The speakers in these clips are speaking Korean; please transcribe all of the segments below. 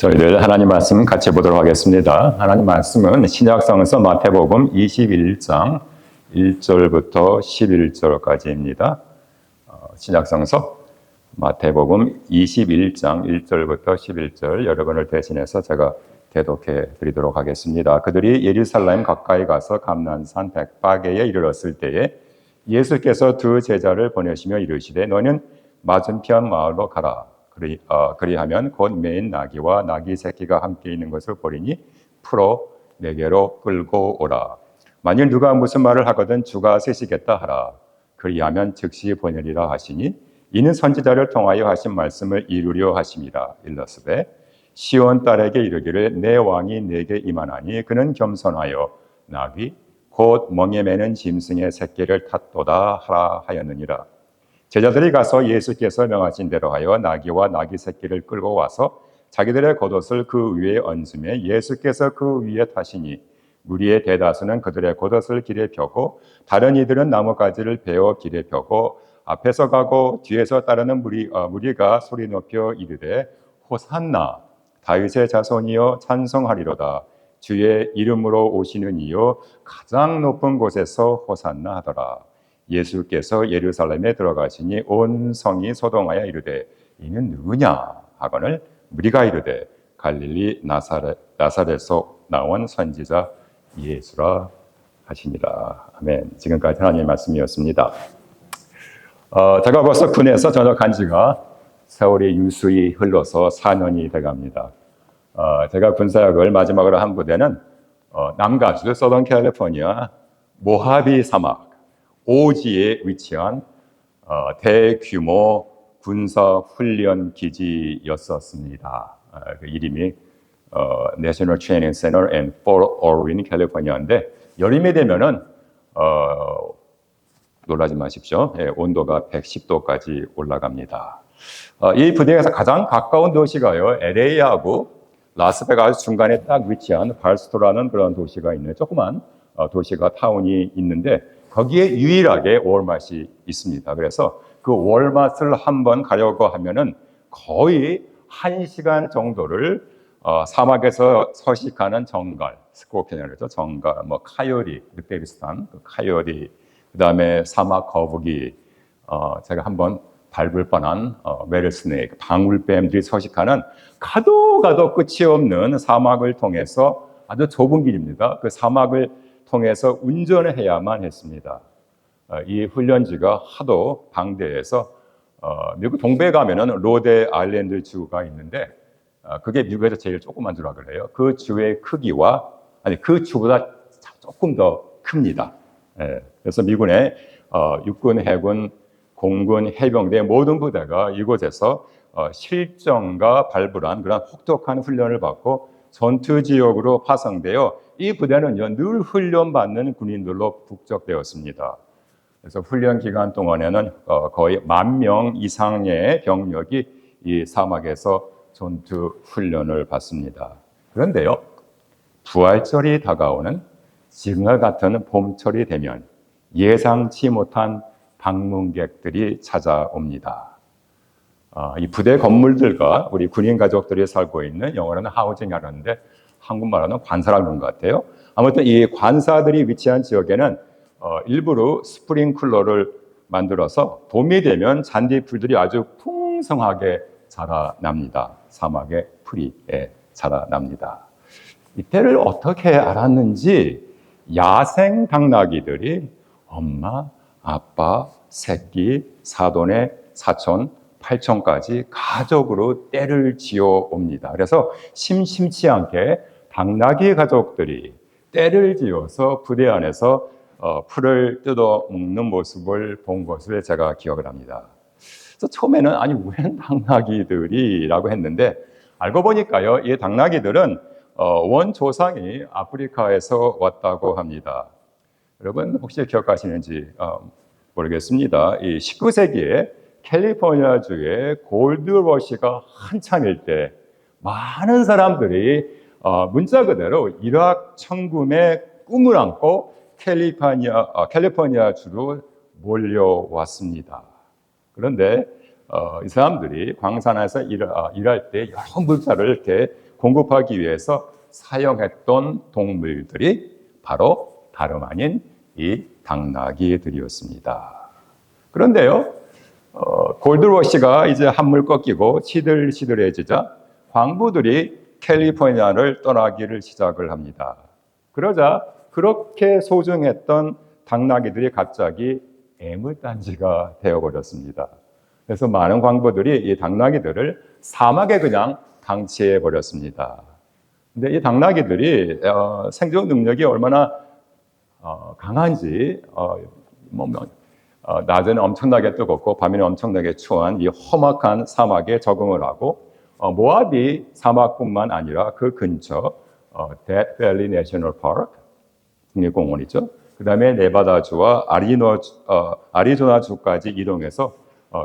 저희들 하나님 말씀 같이 보도록 하겠습니다. 하나님 말씀은 신약성서 마태복음 21장 1절부터 11절까지입니다. 신약성서 마태복음 21장 1절부터 11절 여러분을 대신해서 제가 대독해 드리도록 하겠습니다. 그들이 예루살렘 가까이 가서 감난산 백파게에 이르렀을 때에 예수께서 두 제자를 보내시며 이르시되 너희는 맞은편 마을로 가라. 그리하면 곧 매인 나귀와 나귀 새끼가 함께 있는 것을 보리니 풀어 내게로 끌고 오라. 만일 누가 무슨 말을 하거든 주가 쓰시겠다 하라. 그리하면 즉시 보내리라 하시니 이는 선지자를 통하여 하신 말씀을 이루려 하심이라. 일러스되 시온 딸에게 이르기를 내 왕이 내게 임하나니 그는 겸손하여 나귀 곧 멍에 매는 짐승의 새끼를 탔도다 하라 하였느니라. 제자들이 가서 예수께서 명하신 대로 하여 나귀와 나귀 새끼를 끌고 와서 자기들의 겉옷을 그 위에 얹으매 예수께서 그 위에 타시니 무리의 대다수는 그들의 겉옷을 길에 펴고 다른 이들은 나뭇가지를 베어 길에 펴고 앞에서 가고 뒤에서 따르는 무리가 소리 높여 이르되 호산나 다윗의 자손이여 찬송하리로다 주의 이름으로 오시는 이여 가장 높은 곳에서 호산나 하더라. 예수께서 예루살렘에 들어가시니 온 성이 소동하여 이르되 이는 누구냐 하거늘 무리가 이르되 갈릴리 나사렛에서 나온 선지자 예수라 하시니라. 아멘. 지금까지 하나님의 말씀이었습니다. 제가 벌써 군에서 전역한 지가 세월이 유수히 흘러서 4년이 돼갑니다. 제가 군사역을 마지막으로 한 부대는 남가주 서던 캘리포니아 모하비 사막 오지에 위치한 대규모 군사훈련 기지였었습니다. 그 이름이 National Training Center in Fort Irwin, 캘리포니아인데 여름이 되면은 놀라지 마십시오. 온도가 110도까지 올라갑니다. 이 부대에서 가장 가까운 도시가요, LA하고 라스베가스 중간에 딱 위치한 발스토라는 그런 도시가 있는 조그만 도시가 타운이 있는데 거기에 유일하게 월마트이 있습니다. 그래서 그 월마트를 한번 가려고 하면은 거의 1시간 정도를 사막에서 서식하는 정갈, 스코피언이죠. 정갈, 카요리, 늑대 비슷한 카요리, 그다음에 사막 거북이, 제가 한번 밟을 뻔한 메릴스네이크, 방울뱀들이 서식하는 가도 끝이 없는 사막을 통해서 아주 좁은 길입니다. 그 사막을 통해서 운전을 해야만 했습니다. 이 훈련지가 하도 방대해서 미국 동부에 가면은 로데 아일랜드 주가 있는데 그게 미국에서 제일 조그만 주라 그래요. 그 주의 크기와 그 주보다 조금 더 큽니다. 그래서 미군의 육군, 해군, 공군, 해병대 모든 부대가 이곳에서 실전과 발굴한 그런 혹독한 훈련을 받고 전투 지역으로 파송되어 이 부대는요, 늘 훈련받는 군인들로 북적되었습니다. 그래서 훈련 기간 동안에는 거의 10,000명 이상의 병력이 이 사막에서 전투 훈련을 받습니다. 그런데요, 부활절이 다가오는 지금과 같은 봄철이 되면 예상치 못한 방문객들이 찾아옵니다. 이 부대 건물들과 우리 군인 가족들이 살고 있는 영어로는 하우징이라는데 한국말로는 관사라는 것 같아요. 아무튼 이 관사들이 위치한 지역에는 일부러 스프링클러를 만들어서 봄이 되면 잔디풀들이 아주 풍성하게 자라납니다. 사막의 풀이 자라납니다. 이때를 어떻게 알았는지 야생 당나귀들이 엄마, 아빠, 새끼, 사돈의 사촌, 팔촌까지 가족으로 떼를 지어 옵니다. 그래서 심심치 않게 당나귀 가족들이 떼를 지어서 부대 안에서 풀을 뜯어 먹는 모습을 본 것을 제가 기억을 합니다. 그래서 처음에는 아니 웬 당나귀들이라고 했는데 알고 보니까요, 이 당나귀들은 원조상이 아프리카에서 왔다고 합니다. 여러분 혹시 기억하시는지 모르겠습니다. 이 19세기에 캘리포니아주의 골드러시가 한창일 때 많은 사람들이 문자 그대로 일확 천금의 꿈을 안고 캘리포니아주로 몰려왔습니다. 그런데 이 사람들이 광산에서 일할 때 여러 물자를 이렇게 공급하기 위해서 사용했던 동물들이 바로 다름 아닌 이 당나귀들이었습니다. 그런데요, 골드러시가 이제 한물 꺾이고 시들시들해지자 광부들이 캘리포니아를 떠나기를 시작을 합니다. 그러자 그렇게 소중했던 당나귀들이 갑자기 애물단지가 되어버렸습니다. 그래서 많은 광부들이 이 당나귀들을 사막에 그냥 방치해 버렸습니다. 근데 이 당나귀들이 생존 능력이 얼마나 강한지 낮에는 엄청나게 뜨겁고 밤에는 엄청나게 추운 이 험악한 사막에 적응을 하고 모하비 사막뿐만 아니라 그 근처 데스밸리 내셔널 파크 국립공원이죠. 그 다음에 네바다주와 아리조나주까지 이동해서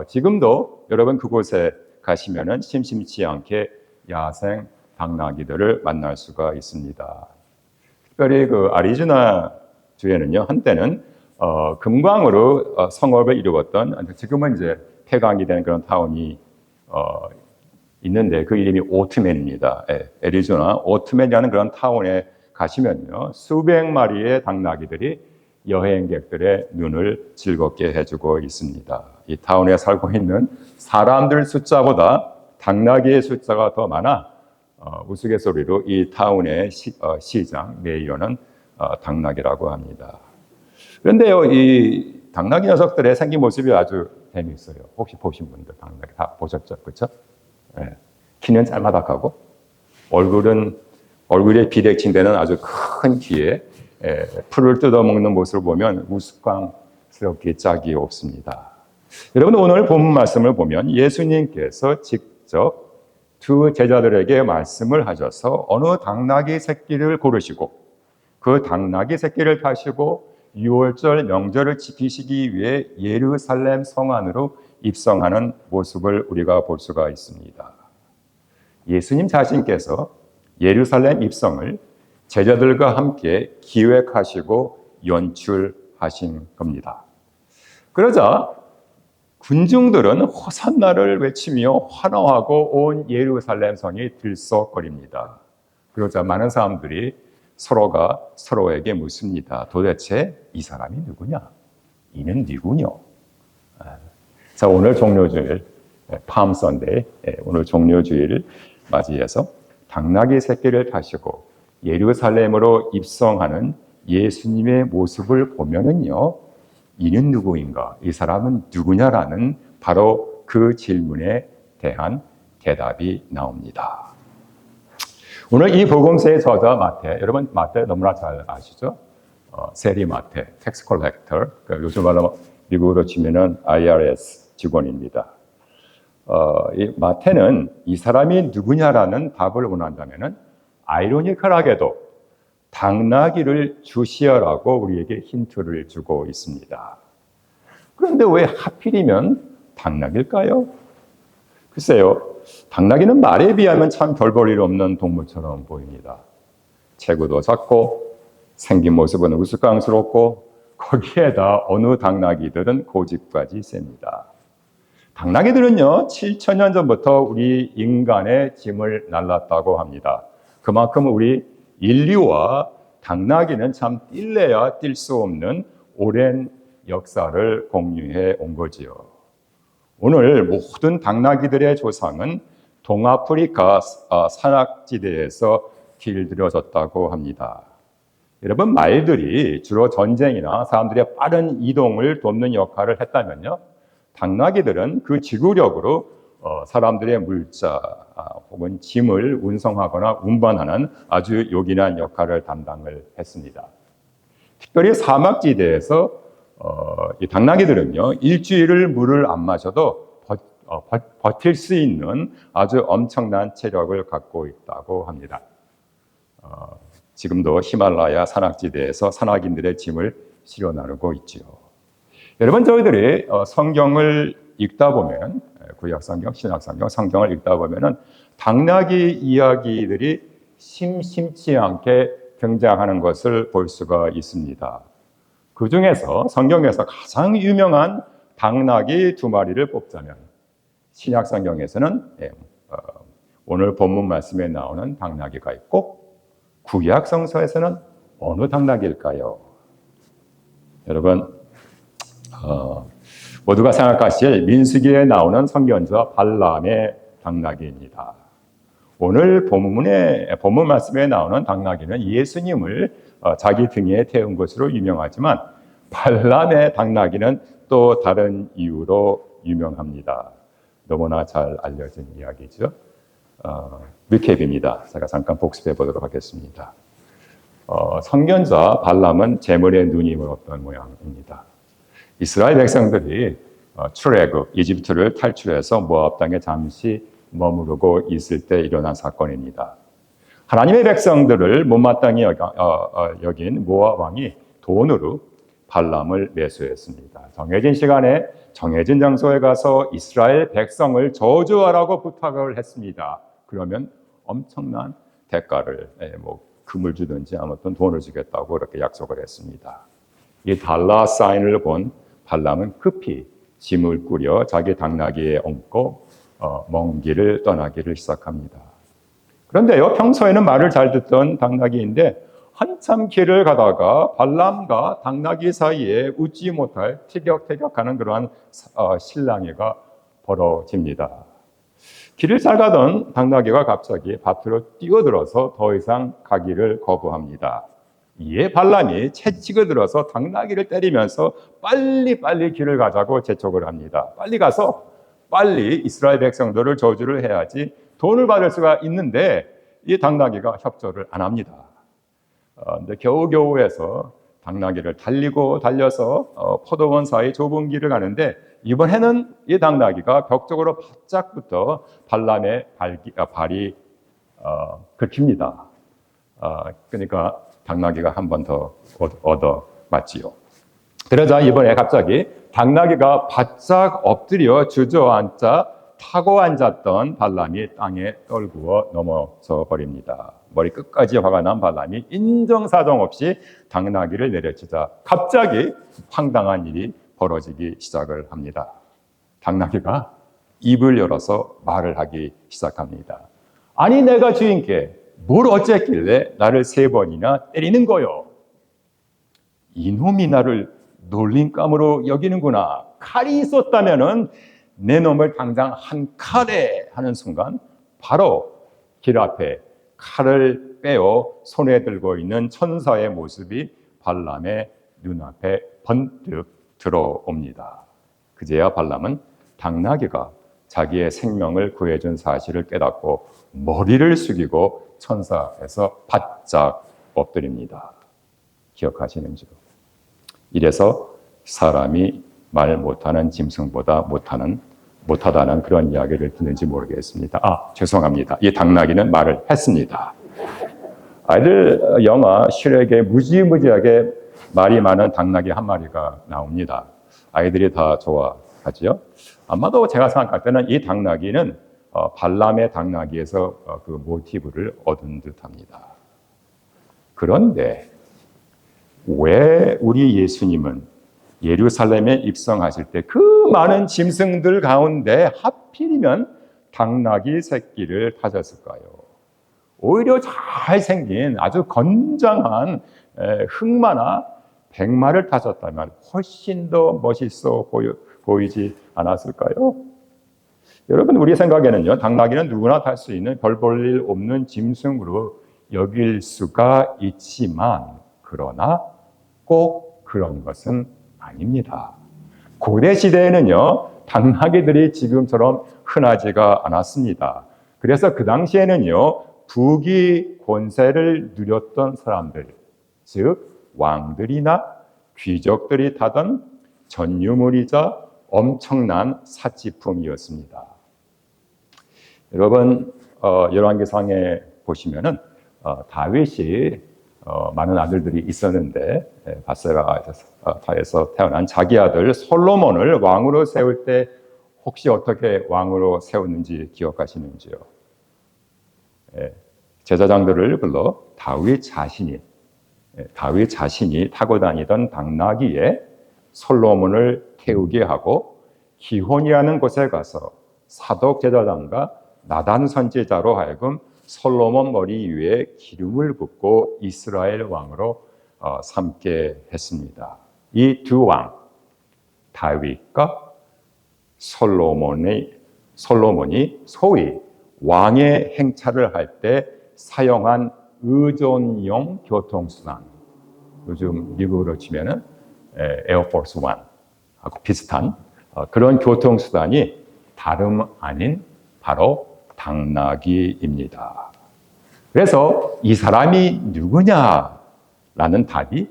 지금도 여러분 그곳에 가시면은 심심치 않게 야생 당나귀들을 만날 수가 있습니다. 특별히 그 아리조나 주에는요, 한때는 금광으로 성업을 이루었던, 지금은 이제 폐광이 된 그런 타운이 있는데 그 이름이 오트맨입니다. 애리조나 오트맨이라는 그런 타운에 가시면요, 수백 마리의 당나귀들이 여행객들의 눈을 즐겁게 해주고 있습니다. 이 타운에 살고 있는 사람들 숫자보다 당나귀의 숫자가 더 많아 우스갯소리로 이 타운의 시장, 메이어는 당나귀라고 합니다. 그런데요, 이 당나귀 녀석들의 생긴 모습이 아주 재미있어요. 혹시 보신 분들 당나귀 다 보셨죠? 그렇죠? 네. 키는 짤마닥하고 얼굴에 비대칭되는 아주 큰 귀에 풀을 뜯어먹는 모습을 보면 우스꽝스럽게 짝이 없습니다. 여러분, 오늘 본문 말씀을 보면 예수님께서 직접 두 제자들에게 말씀을 하셔서 어느 당나귀 새끼를 고르시고 그 당나귀 새끼를 타시고 6월절 명절을 지키시기 위해 예루살렘 성 안으로 입성하는 모습을 우리가 볼 수가 있습니다. 예수님 자신께서 예루살렘 입성을 제자들과 함께 기획하시고 연출하신 겁니다. 그러자 군중들은 호산나를 외치며 환호하고 온 예루살렘 성이 들썩거립니다. 그러자 많은 사람들이 서로가 서로에게 묻습니다. 도대체 이 사람이 누구냐? 이는 누구뇨? 자, 오늘 종료주일, 팜 선데이, 오늘 종료주일 맞이해서 당나귀 새끼를 타시고 예루살렘으로 입성하는 예수님의 모습을 보면은요, 이는 누구인가? 이 사람은 누구냐라는 바로 그 질문에 대한 대답이 나옵니다. 오늘 이 복음서의 저자 마태, 여러분 마태 너무나 잘 아시죠? 세리 마태, 텍스 컬렉터, 요즘 말로 미국으로 치면은 IRS 직원입니다. 이 마태는 이 사람이 누구냐라는 답을 원한다면은 아이러니컬하게도 당나귀를 주시하라고 우리에게 힌트를 주고 있습니다. 그런데 왜 하필이면 당나귀일까요? 글쎄요, 당나귀는 말에 비하면 참 별 볼 일 없는 동물처럼 보입니다. 체구도 작고 생긴 모습은 우스꽝스럽고 거기에다 어느 당나귀들은 고집까지 셉니다. 당나귀들은요, 7,000년 전부터 우리 인간의 짐을 날랐다고 합니다. 그만큼 우리 인류와 당나귀는 참 뛸래야 뛸 수 없는 오랜 역사를 공유해 온 거지요. 오늘 모든 당나귀들의 조상은 동아프리카 산악지대에서 길들여졌다고 합니다. 여러분, 말들이 주로 전쟁이나 사람들의 빠른 이동을 돕는 역할을 했다면요, 당나귀들은 그 지구력으로 사람들의 물자 혹은 짐을 운송하거나 운반하는 아주 요긴한 역할을 담당을 했습니다. 특별히 사막지대에서 이 당나귀들은요, 일주일을 물을 안 마셔도 버틸 수 있는 아주 엄청난 체력을 갖고 있다고 합니다. 지금도 히말라야 산악지대에서 산악인들의 짐을 실어 나르고 있지요. 여러분, 저희들이 성경을 읽다 보면, 구약성경, 신약성경, 성경을 읽다 보면은 당나귀 이야기들이 심심치 않게 등장하는 것을 볼 수가 있습니다. 그 중에서 성경에서 가장 유명한 당나귀 두 마리를 뽑자면 신약성경에서는 오늘 본문 말씀에 나오는 당나귀가 있고 구약 성서에서는 어느 당나귀일까요? 여러분 모두가 생각하실 민수기에 나오는 선견자 발람의 당나귀입니다. 오늘 본문 말씀에 나오는 당나귀는 예수님을 자기 등에 태운 것으로 유명하지만 발람의 당나귀는 또 다른 이유로 유명합니다. 너무나 잘 알려진 이야기죠. 리캡입니다. 제가 잠깐 복습해 보도록 하겠습니다. 선견자 발람은 재물에 눈이 멀었던 모양입니다. 이스라엘 백성들이 출애굽 이집트를 탈출해서 모압 땅에 잠시 머무르고 있을 때 일어난 사건입니다. 하나님의 백성들을 못마땅히 여긴 모압 왕이 돈으로 발람을 매수했습니다. 정해진 시간에 정해진 장소에 가서 이스라엘 백성을 저주하라고 부탁을 했습니다. 그러면 엄청난 대가를 금을 주든지 아무튼 돈을 주겠다고 그렇게 약속을 했습니다. 이 달러 사인을 본 발람은 급히 짐을 꾸려 자기 당나귀에 얹고 먼 길을 떠나기를 시작합니다. 그런데요, 평소에는 말을 잘 듣던 당나귀인데 한참 길을 가다가 발람과 당나귀 사이에 웃지 못할 티격태격하는 그러한 실랑이가 벌어집니다. 길을 잘 가던 당나귀가 갑자기 밭으로 뛰어들어서 더 이상 가기를 거부합니다. 이에 발람이 채찍을 들어서 당나귀를 때리면서 빨리 길을 가자고 재촉을 합니다. 빨리 가서 빨리 이스라엘 백성들을 저주를 해야지 돈을 받을 수가 있는데 이 당나귀가 협조를 안 합니다. 근데 겨우겨우 해서 당나귀를 달려서 포도원 사이 좁은 길을 가는데 이번에는 이 당나귀가 벽 쪽으로 바짝 붙어 발람의 발이 긁힙니다. 그러니까 당나귀가 한 번 더 얻어 맞지요. 그러자 이번에 갑자기 당나귀가 바짝 엎드려 주저앉자 타고 앉았던 발람이 땅에 떨구어 넘어져 버립니다. 머리 끝까지 화가 난 발람이 인정사정 없이 당나귀를 내려치자 갑자기 황당한 일이 벌어지기 시작을 합니다. 당나귀가 입을 열어서 말을 하기 시작합니다. 아니 내가 주인께 뭘 어쨌길래 나를 3번이나 때리는 거요? 이놈이 나를 놀림감으로 여기는구나. 칼이 있었다면은 내 놈을 당장 한 칼에 하는 순간 바로 길 앞에 칼을 빼어 손에 들고 있는 천사의 모습이 발람의 눈앞에 번뜩 들어옵니다. 그제야 발람은 당나귀가 자기의 생명을 구해준 사실을 깨닫고 머리를 숙이고 천사에서 바짝 엎드립니다. 기억하시는지요? 이래서 사람이 말 못하는 짐승보다 못하다는 그런 이야기를 듣는지 모르겠습니다. 죄송합니다. 이 당나귀는 말을 했습니다. 아이들 영화 슈렉에 무지무지하게 말이 많은 당나귀 한 마리가 나옵니다. 아이들이 다 좋아하죠. 아마도 제가 생각할 때는 이 당나귀는 발람의 당나귀에서 그 모티브를 얻은 듯합니다. 그런데 왜 우리 예수님은 예루살렘에 입성하실 때 그 많은 짐승들 가운데 하필이면 당나귀 새끼를 타셨을까요? 오히려 잘생긴 아주 건장한 흑마나 백마를 타셨다면 훨씬 더 멋있어 보이지 않았을까요? 여러분, 우리 생각에는요, 당나귀는 누구나 탈 수 있는 별 볼 일 없는 짐승으로 여길 수가 있지만 그러나 꼭 그런 것은 아닙니다. 고대 시대에는요, 당나귀들이 지금처럼 흔하지가 않았습니다. 그래서 그 당시에는요, 부귀 권세를 누렸던 사람들, 즉 왕들이나 귀족들이 타던 전유물이자 엄청난 사치품이었습니다. 여러분, 열왕기상에 보시면은 다윗이 많은 아들들이 있었는데 바세바에서 태어난 자기 아들 솔로몬을 왕으로 세울 때 혹시 어떻게 왕으로 세웠는지 기억하시는지요? 제사장들을 불러 다윗 자신이 타고 다니던 당나귀에 솔로몬을 태우게 하고 기혼이라는 곳에 가서 사독 제사장과 나단 선지자로 하여금 솔로몬 머리 위에 기름을 붓고 이스라엘 왕으로 삼게 했습니다. 이 두 왕, 다윗과 솔로몬이 소위 왕의 행차를 할 때 사용한 의존용 교통수단, 요즘 미국으로 치면은 에어포스 원하고 비슷한 그런 교통수단이 다름 아닌 바로 당나귀입니다. 그래서 이 사람이 누구냐라는 답이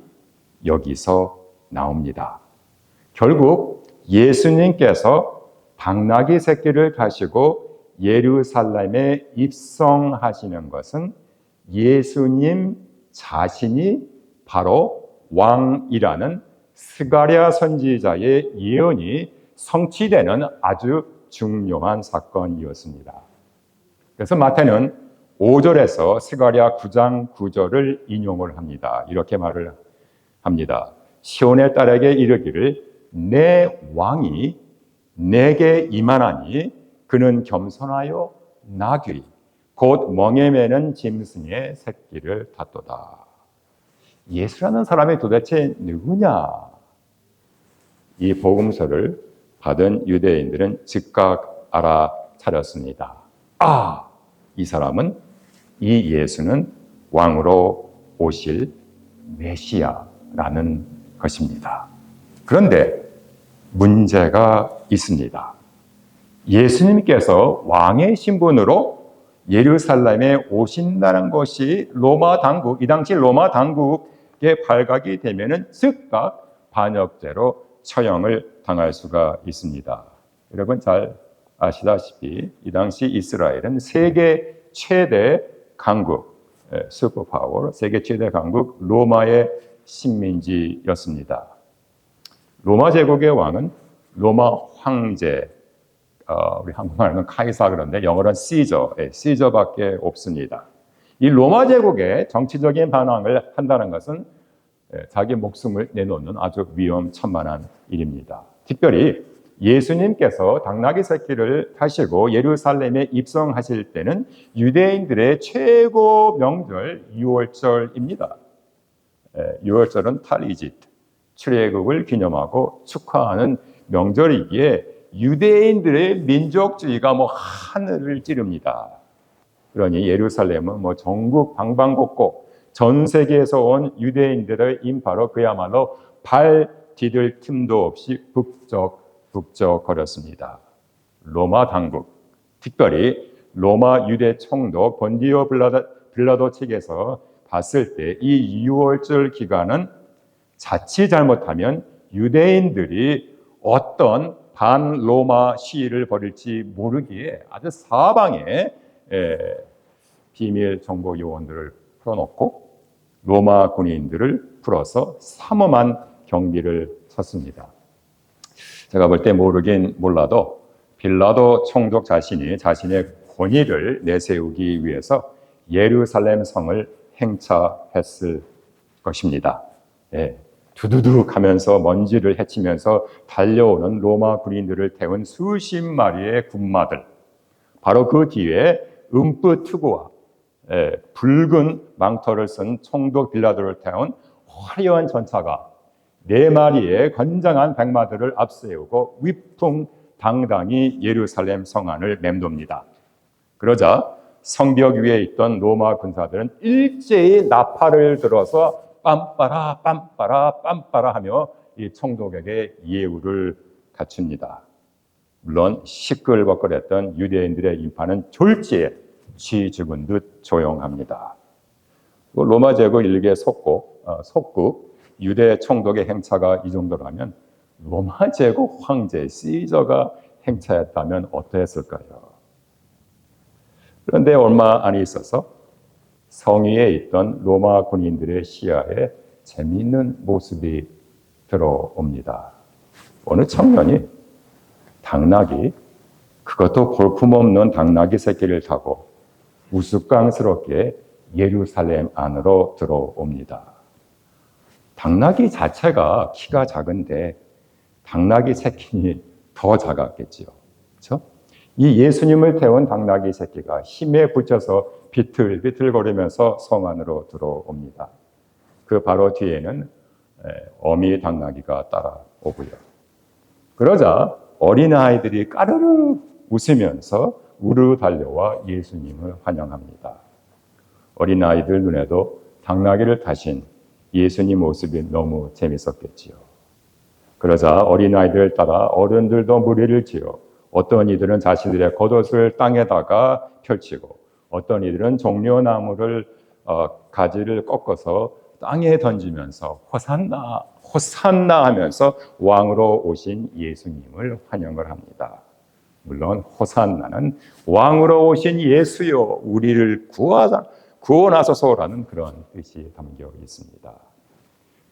여기서 나옵니다. 결국 예수님께서 당나귀 새끼를 가지고 예루살렘에 입성하시는 것은 예수님 자신이 바로 왕이라는 스가랴 선지자의 예언이 성취되는 아주 중요한 사건이었습니다. 그래서 마태는 5절에서 스가랴 9장 9절을 인용을 합니다. 이렇게 말을 합니다. 시온의 딸에게 이르기를 내 왕이 내게 임하나니 그는 겸손하여 나귀 곧 멍에 매는 짐승의 새끼를 탔도다. 예수라는 사람이 도대체 누구냐? 이 복음서를 받은 유대인들은 즉각 알아차렸습니다. 아, 이 사람은, 이 예수는 왕으로 오실 메시아라는 것입니다. 그런데 문제가 있습니다. 예수님께서 왕의 신분으로 예루살렘에 오신다는 것이 로마 당국, 이 당시 로마 당국에 발각이 되면은 즉각 반역죄로 처형을 당할 수가 있습니다. 여러분 잘 아시다시피 이 당시 이스라엘은 세계 최대 강국, 슈퍼파워, 세계 최대 강국 로마의 식민지였습니다. 로마 제국의 왕은 로마 황제, 우리 한국말로는 카이사 그런데 영어로는 시저밖에 없습니다. 이 로마 제국의 정치적인 반항을 한다는 것은 자기 목숨을 내놓는 아주 위험천만한 일입니다. 특별히 예수님께서 당나귀 새끼를 타시고 예루살렘에 입성하실 때는 유대인들의 최고 명절 6월절입니다. 6월절은 탈이짓, 출애굽을 기념하고 축하하는 명절이기에 유대인들의 민족주의가 하늘을 찌릅니다. 그러니 예루살렘은 전국 방방곡곡 전 세계에서 온 유대인들의 인파로 그야말로 발 디딜 틈도 없이 북적거렸습니다. 로마 당국, 특별히 로마 유대 총독 본디오 빌라도 측에서 봤을 때 이 6월절 기간은 자칫 잘못하면 유대인들이 어떤 반로마 시위를 벌일지 모르기에 아주 사방에 비밀 정보 요원들을 풀어놓고 로마 군인들을 풀어서 삼엄한 경비를 쳤습니다. 제가 볼 때 모르긴 몰라도 빌라도 총독 자신이 자신의 권위를 내세우기 위해서 예루살렘 성을 행차했을 것입니다. 두두둑 하면서 먼지를 헤치면서 달려오는 로마 군인들을 태운 수십 마리의 군마들, 바로 그 뒤에 음부 투구와 붉은 망토를 쓴 총독 빌라도를 태운 화려한 전차가 4마리의 건장한 백마들을 앞세우고 위풍당당히 예루살렘 성안을 맴돕니다. 그러자 성벽 위에 있던 로마 군사들은 일제히 나팔을 들어서 빰빠라 빰빠라 빰빠라 하며 이 총독에게 예우를 갖춥니다. 물론 시끌벅거렸던 유대인들의 인파는 졸지에 쥐 죽은 듯 조용합니다. 로마 제국 일개 속국 유대 총독의 행차가 이 정도라면 로마 제국 황제 시저가 행차했다면 어떠했을까요? 그런데 얼마 안 있어서 성위에 있던 로마 군인들의 시야에 재미있는 모습이 들어옵니다. 어느 청년이 당나귀, 그것도 볼품없는 당나귀 새끼를 타고 우스꽝스럽게 예루살렘 안으로 들어옵니다. 당나귀 자체가 키가 작은데 당나귀 새끼니 더 작았겠지요. 그렇죠? 이 예수님을 태운 당나귀 새끼가 힘에 부쳐서 비틀비틀거리면서 성 안으로 들어옵니다. 그 바로 뒤에는 어미 당나귀가 따라오고요. 그러자 어린아이들이 까르르 웃으면서 우르르 달려와 예수님을 환영합니다. 어린아이들 눈에도 당나귀를 타신 예수님 모습이 너무 재밌었겠지요. 그러자 어린아이들 따라 어른들도 무리를 지어 어떤 이들은 자신들의 겉옷을 땅에다가 펼치고 어떤 이들은 종려나무를 가지를 꺾어서 땅에 던지면서 호산나 호산나 하면서 왕으로 오신 예수님을 환영을 합니다. 물론 호산나는 왕으로 오신 예수여 우리를 구원하소서라는 그런 뜻이 담겨 있습니다.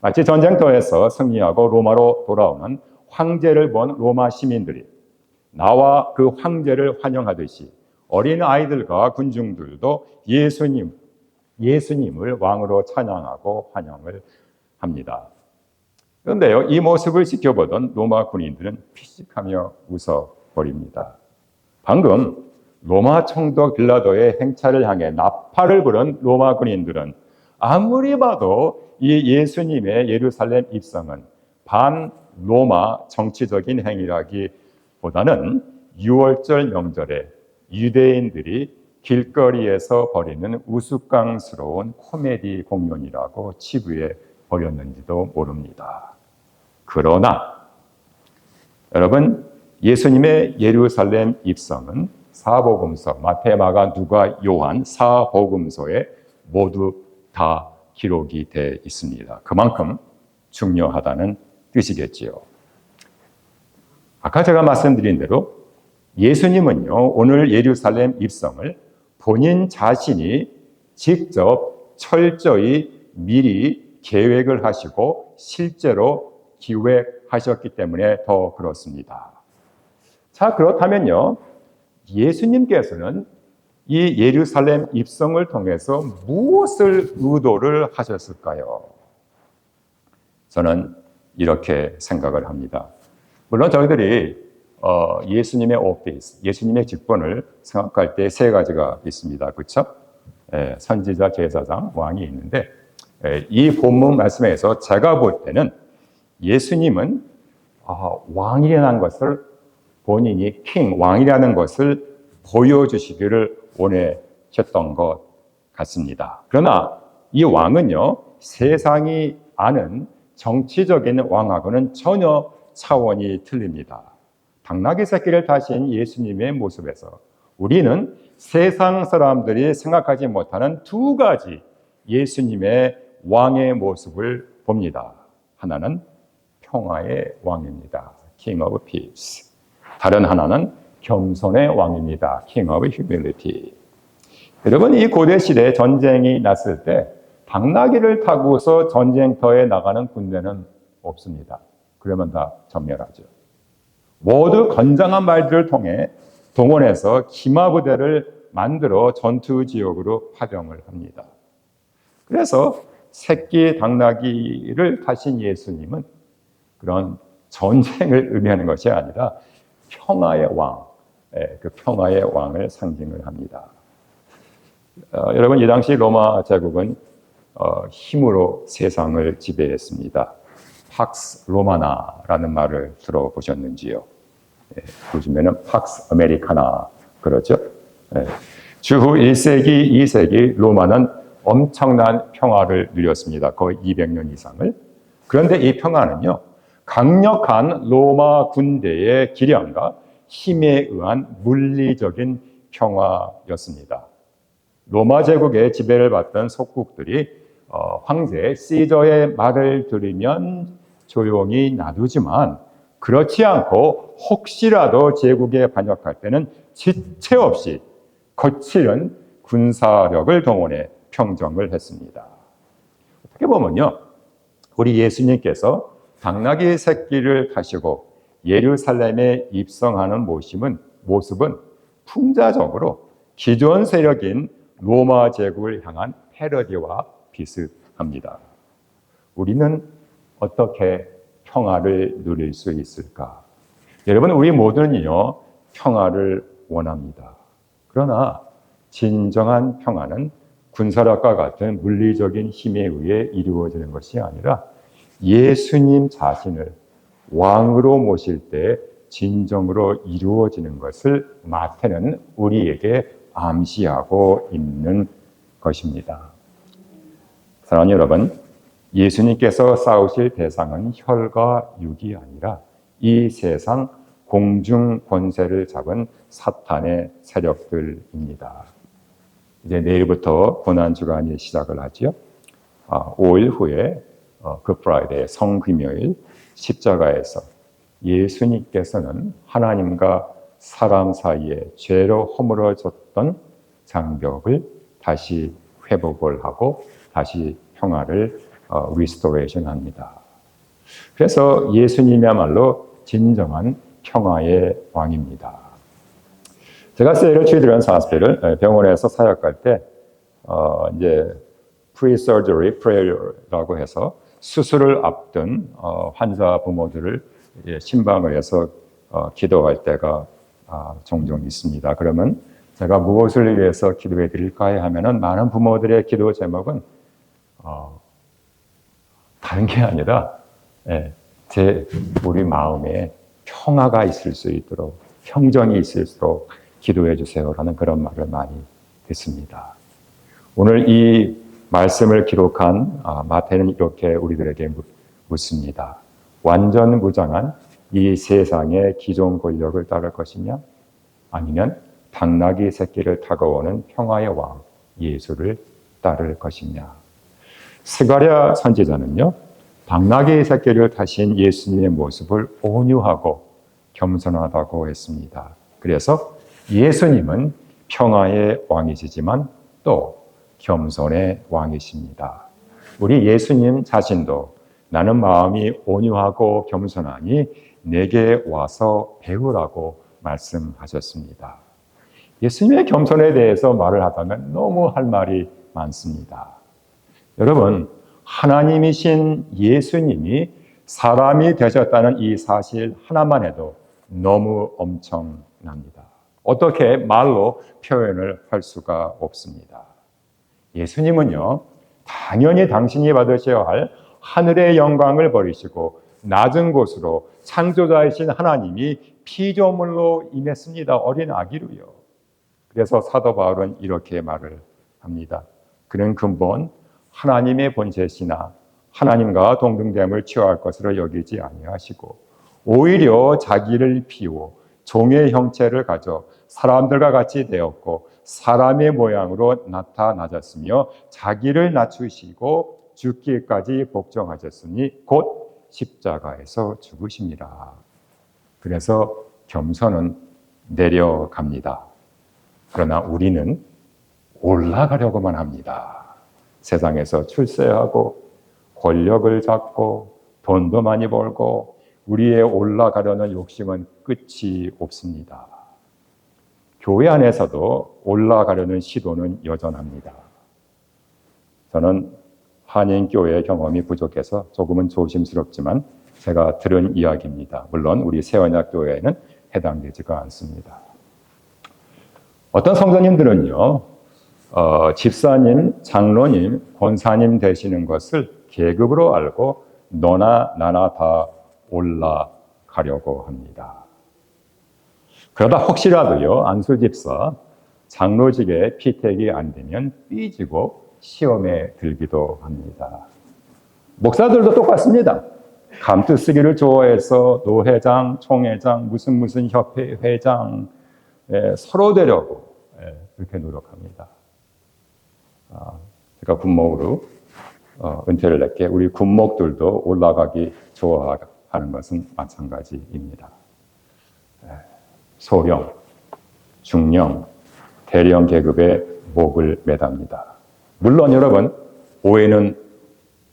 마치 전쟁터에서 승리하고 로마로 돌아오는 황제를 본 로마 시민들이 나와 그 황제를 환영하듯이 어린 아이들과 군중들도 예수님을 왕으로 찬양하고 환영을 합니다. 그런데요, 이 모습을 지켜보던 로마 군인들은 피식하며 웃어버립니다. 방금 로마 총독 빌라도의 행차를 향해 나팔을 부른 로마 군인들은 아무리 봐도 이 예수님의 예루살렘 입성은 반 로마 정치적인 행위라기보다는 6월절 명절에 유대인들이 길거리에서 벌이는 우스꽝스러운 코미디 공연이라고 치부해 버렸는지도 모릅니다. 그러나 여러분, 예수님의 예루살렘 입성은 사복음서 마태, 마가, 누가, 요한 사복음서에 모두 다 기록이 되어 있습니다. 그만큼 중요하다는 뜻이겠지요. 아까 제가 말씀드린 대로 예수님은요, 오늘 예루살렘 입성을 본인 자신이 직접 철저히 미리 계획을 하시고 실제로 기획하셨기 때문에 더 그렇습니다. 자, 그렇다면요, 예수님께서는 이 예루살렘 입성을 통해서 무엇을 의도를 하셨을까요? 저는 이렇게 생각을 합니다. 물론 저희들이 예수님의 오피스, 예수님의 직분을 생각할 때 세 가지가 있습니다. 그렇죠? 선지자, 제사장, 왕이 있는데 이 본문 말씀에서 제가 볼 때는 예수님은 왕이라는 것을 본인이 왕이라는 것을 보여주시기를 원하셨던 것 같습니다. 그러나 이 왕은요, 세상이 아는 정치적인 왕하고는 전혀 차원이 틀립니다. 당나귀 새끼를 타신 예수님의 모습에서 우리는 세상 사람들이 생각하지 못하는 두 가지 예수님의 왕의 모습을 봅니다. 하나는 평화의 왕입니다. King of Peace. 다른 하나는 겸손의 왕입니다. King of Humility. 여러분, 이 고대 시대에 전쟁이 났을 때 당나귀를 타고서 전쟁터에 나가는 군대는 없습니다. 그러면 다 전멸하죠. 모두 건장한 말들을 통해 동원해서 기마부대를 만들어 전투 지역으로 파병을 합니다. 그래서 새끼 당나귀를 타신 예수님은 그런 전쟁을 의미하는 것이 아니라 평화의 왕, 그 평화의 왕을 상징을 합니다. 여러분, 이 당시 로마 제국은 힘으로 세상을 지배했습니다. 팍스 로마나라는 말을 들어보셨는지요? 요즘에는 팍스 아메리카나 그러죠. 주후 1세기, 2세기 로마는 엄청난 평화를 누렸습니다. 거의 200년 이상을. 그런데 이 평화는요, 강력한 로마 군대의 기량과 힘에 의한 물리적인 평화였습니다. 로마 제국의 지배를 받던 속국들이 황제 시저의 말을 들으면 조용히 놔두지만 그렇지 않고 혹시라도 제국에 반역할 때는 지체 없이 거칠은 군사력을 동원해 평정을 했습니다. 어떻게 보면요, 우리 예수님께서 당나귀 새끼를 타시고 예루살렘에 입성하는 모습은 풍자적으로 기존 세력인 로마 제국을 향한 패러디와 비슷합니다. 우리는 어떻게 평화를 누릴 수 있을까? 여러분, 우리 모두는요, 평화를 원합니다. 그러나 진정한 평화는 군사력과 같은 물리적인 힘에 의해 이루어지는 것이 아니라 예수님 자신을 왕으로 모실 때 진정으로 이루어지는 것을 마태는 우리에게 암시하고 있는 것입니다. 사랑하는 여러분, 예수님께서 싸우실 대상은 혈과 육이 아니라 이 세상 공중 권세를 잡은 사탄의 세력들입니다. 이제 내일부터 고난 주간이 시작을 하죠. 5일 후에 굿프라이데이 성금요일 십자가에서 예수님께서는 하나님과 사람 사이에 죄로 허물어졌던 장벽을 다시 회복을 하고 다시 평화를 리스토레이션 합니다. 그래서 예수님이야말로 진정한 평화의 왕입니다. 제가 세일러 칠드런스 하스피털 병원에서 사역할 때 이제 pre-surgery prayer라고 해서 수술을 앞둔 환자 부모들을 신방을 해서 기도할 때가 종종 있습니다. 그러면 제가 무엇을 위해서 기도해 드릴까요? 하면은 많은 부모들의 기도 제목은 다른 게 아니라 우리 마음에 평화가 있을 수 있도록 평정이 있을 수 있도록 기도해 주세요라는 그런 말을 많이 듣습니다. 오늘 이 말씀을 기록한 마태는 이렇게 우리들에게 묻습니다. 완전 무장한 이 세상의 기존 권력을 따를 것이냐? 아니면 당나귀 새끼를 타고 오는 평화의 왕 예수를 따를 것이냐? 스가랴 선지자는요, 당나귀 새끼를 타신 예수님의 모습을 온유하고 겸손하다고 했습니다. 그래서 예수님은 평화의 왕이시지만 또 겸손의 왕이십니다. 우리 예수님 자신도 나는 마음이 온유하고 겸손하니 내게 와서 배우라고 말씀하셨습니다. 예수님의 겸손에 대해서 말을 하다면 너무 할 말이 많습니다. 여러분, 하나님이신 예수님이 사람이 되셨다는 이 사실 하나만 해도 너무 엄청납니다. 어떻게 말로 표현을 할 수가 없습니다. 예수님은요, 당연히 당신이 받으셔야 할 하늘의 영광을 버리시고 낮은 곳으로 창조자이신 하나님이 피조물로 임했습니다. 어린 아기로요. 그래서 사도 바울은 이렇게 말을 합니다. 그는 근본 하나님의 본체시나 하나님과 동등됨을 취할 것으로 여기지 아니하시고 오히려 자기를 비워 종의 형체를 가져 사람들과 같이 되었고 사람의 모양으로 나타나셨으며 자기를 낮추시고 죽기까지 복종하셨으니 곧 십자가에서 죽으심이라. 그래서 겸손은 내려갑니다. 그러나 우리는 올라가려고만 합니다. 세상에서 출세하고 권력을 잡고 돈도 많이 벌고 우리의 올라가려는 욕심은 끝이 없습니다. 교회 안에서도 올라가려는 시도는 여전합니다. 저는 한인교회 경험이 부족해서 조금은 조심스럽지만 제가 들은 이야기입니다. 물론 우리 새언약교회에는 해당되지가 않습니다. 어떤 성도님들은요, 집사님, 장로님, 권사님 되시는 것을 계급으로 알고 너나 나나 다 올라가려고 합니다. 그러다 혹시라도요, 안수 집사, 장로직에 피택이 안 되면 삐지고 시험에 들기도 합니다. 목사들도 똑같습니다. 감투 쓰기를 좋아해서 노회장, 총회장, 무슨 협회 회장 서로 되려고 그렇게 노력합니다. 제가 군목으로 은퇴를 냈기에 우리 군목들도 올라가기 좋아하는 것은 마찬가지입니다. 소령, 중령, 대령 계급의 목을 매답니다. 물론 여러분, 오해는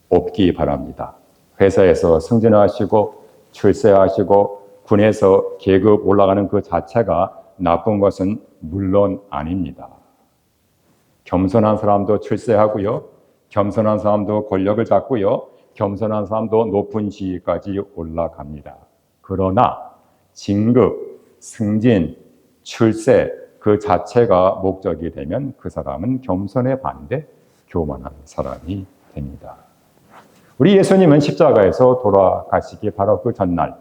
없기 바랍니다. 회사에서 승진하시고 출세하시고 군에서 계급 올라가는 그 자체가 나쁜 것은 물론 아닙니다. 겸손한 사람도 출세하고요. 겸손한 사람도 권력을 잡고요. 겸손한 사람도 높은 지위까지 올라갑니다. 그러나 진급, 승진, 출세 그 자체가 목적이 되면 그 사람은 겸손에 반대 교만한 사람이 됩니다. 우리 예수님은 십자가에서 돌아가시기 바로 그 전날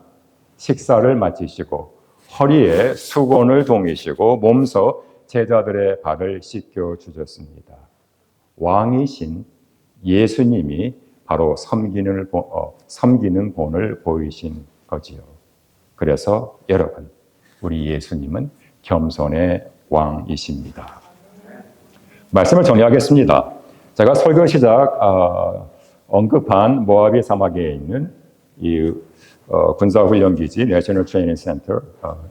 식사를 마치시고 허리에 수건을 동이시고 몸소 제자들의 발을 씻겨 주셨습니다. 왕이신 예수님이 바로 섬기는 본을 보이신 거지요. 그래서 여러분, 우리 예수님은 겸손의 왕이십니다. 말씀을 정리하겠습니다. 제가 설교 시작 언급한 모아비 사막에 있는 이 군사훈련기지 내셔널 트레이닝 센터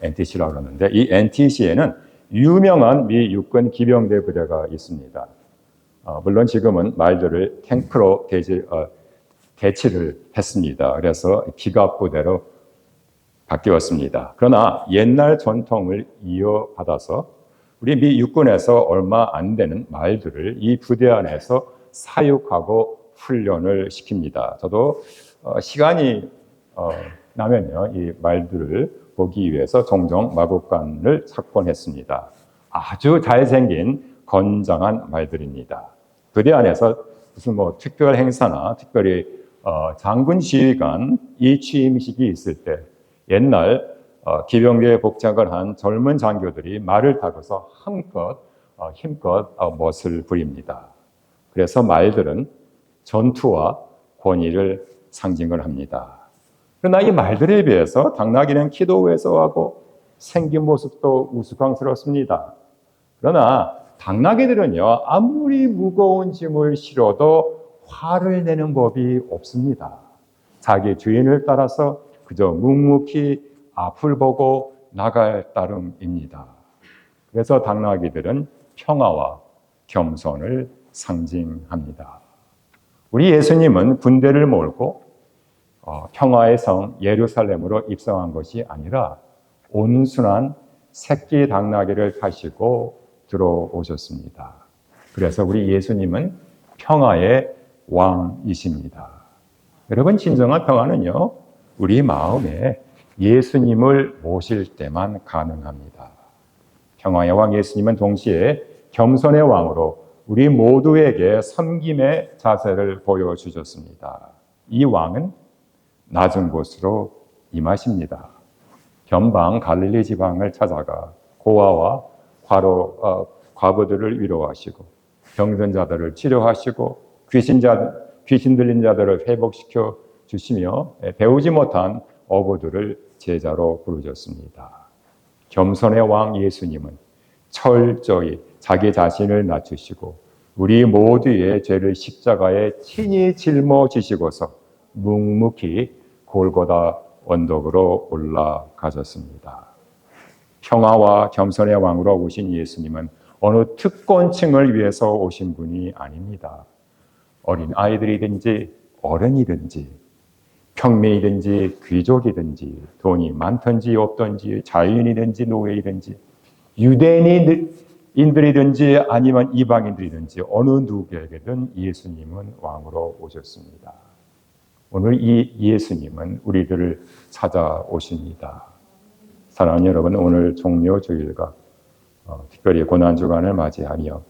NTC라고 하는데, 이 NTC에는 유명한 미 육군 기병대 부대가 있습니다. 물론 지금은 말들을 탱크로 대치를 했습니다. 그래서 기갑부대로 바뀌었습니다. 그러나 옛날 전통을 이어받아서 우리 미 육군에서 얼마 안 되는 말들을 이 부대 안에서 사육하고 훈련을 시킵니다. 저도 시간이 나면요, 이 말들을 보기 위해서 종종 마국간을 찾곤 했습니다. 아주 잘생긴 건장한 말들입니다. 부대 안에서 무슨 특별 행사나 특별히 장군 지휘관 이 취임식이 있을 때 옛날 기병대에 복장을 한 젊은 장교들이 말을 타고서 힘껏 멋을 부립니다. 그래서 말들은 전투와 권위를 상징을 합니다. 그러나 이 말들에 비해서 당나귀는 키도 왜소하고 생긴 모습도 우스꽝스럽습니다. 그러나 당나귀들은요, 아무리 무거운 짐을 실어도 화를 내는 법이 없습니다. 자기 주인을 따라서 그저 묵묵히 앞을 보고 나갈 따름입니다. 그래서 당나귀들은 평화와 겸손을 상징합니다. 우리 예수님은 군대를 몰고 평화의 성 예루살렘으로 입성한 것이 아니라 온순한 새끼 당나귀를 타시고 들어오셨습니다. 그래서 우리 예수님은 평화의 왕이십니다. 여러분, 진정한 평화는요, 우리 마음에 예수님을 모실 때만 가능합니다. 평화의 왕 예수님은 동시에 겸손의 왕으로 우리 모두에게 섬김의 자세를 보여주셨습니다. 이 왕은 낮은 곳으로 임하십니다. 변방 갈릴리 지방을 찾아가 고아와 과부들을 위로하시고 병든 자들을 치료하시고 귀신 들린 자들을 회복시켜 주시며 배우지 못한 어부들을 제자로 부르셨습니다. 겸손의 왕 예수님은 철저히 자기 자신을 낮추시고 우리 모두의 죄를 십자가에 친히 짊어지시고서 묵묵히 골고다 언덕으로 올라가셨습니다. 평화와 겸손의 왕으로 오신 예수님은 어느 특권층을 위해서 오신 분이 아닙니다. 어린 아이들이든지 어른이든지 평민이든지 귀족이든지 돈이 많든지 없든지 자유인이든지 노예이든지 유대인들이든지 아니면 이방인들이든지 어느 누구에게든 예수님은 왕으로 오셨습니다. 오늘 이 예수님은 우리들을 찾아오십니다. 사랑하는 여러분, 오늘 종료 주일과 특별히 고난주간을 맞이하며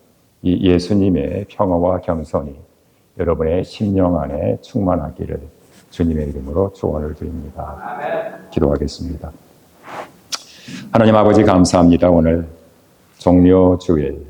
이 예수님의 평화와 겸손이 여러분의 심령 안에 충만하기를 주님의 이름으로 축원을 드립니다. 아멘. 기도하겠습니다. 하나님 아버지 감사합니다. 오늘 종료 주일